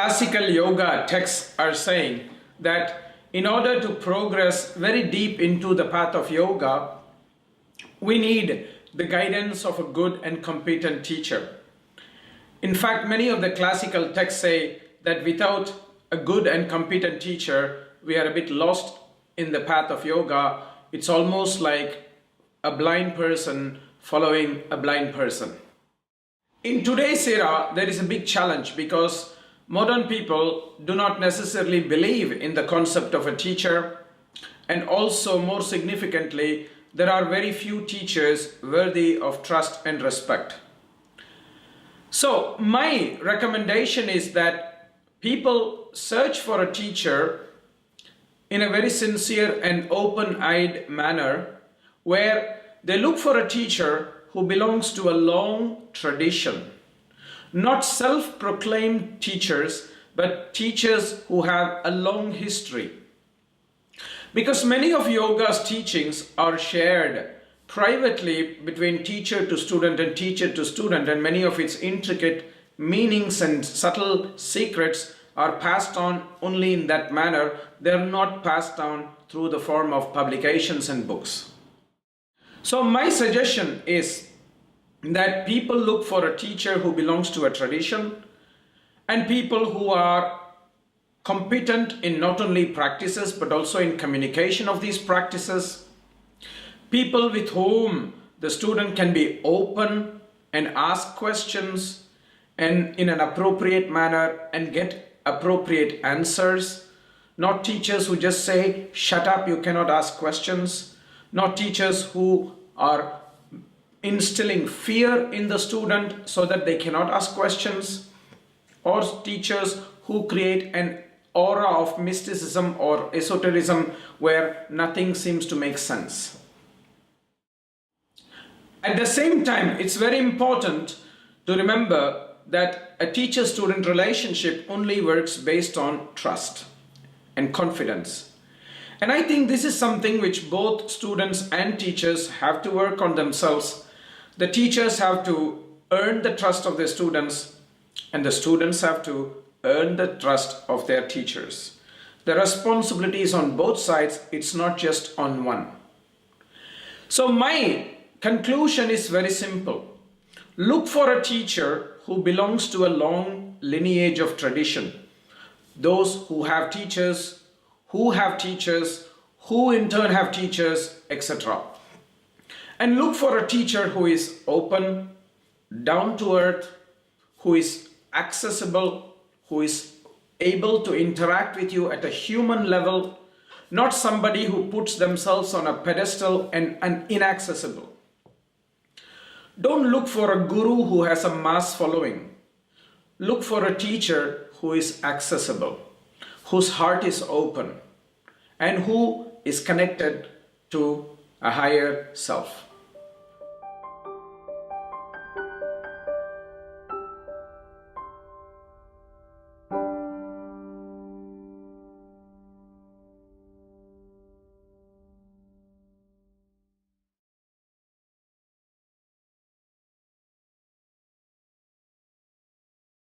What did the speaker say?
classical yoga texts are saying that in order to progress very deep into the path of yoga, we need the guidance of a good and competent teacher. In fact, many of the classical texts say that without a good and competent teacher, we are a bit lost in the path of yoga. It's almost like a blind person following a blind person. In today's era, there is a big challenge because modern people do not necessarily believe in the concept of a teacher, and also more significantly, there are very few teachers worthy of trust and respect. So my recommendation is that people search for a teacher in a very sincere and open-eyed manner, where they look for a teacher who belongs to a long tradition. Not self-proclaimed teachers, but teachers who have a long history. Because many of yoga's teachings are shared privately between teacher to student and teacher to student, and many of its intricate meanings and subtle secrets are passed on only in that manner. They are not passed down through the form of publications and books. So my suggestion is that people look for a teacher who belongs to a tradition, and people who are competent in not only practices but also in communication of these practices, people with whom the student can be open and ask questions and in an appropriate manner and get appropriate answers. Not teachers who just say, shut up, you cannot ask questions. Not teachers who are instilling fear in the student so that they cannot ask questions, or teachers who create an aura of mysticism or esotericism where nothing seems to make sense. At the same time, it's very important to remember that a teacher-student relationship only works based on trust and confidence. And I think this is something which both students and teachers have to work on themselves. The teachers have to earn the trust of their students, and the students have to earn the trust of their teachers. The responsibility is on both sides, it's not just on one. So my conclusion is very simple. Look for a teacher who belongs to a long lineage of tradition. Those who have teachers, who in turn have teachers, etc. And look for a teacher who is open, down to earth, who is accessible, who is able to interact with you at a human level, not somebody who puts themselves on a pedestal and inaccessible. Don't look for a guru who has a mass following. Look for a teacher who is accessible, whose heart is open, and who is connected to a higher self.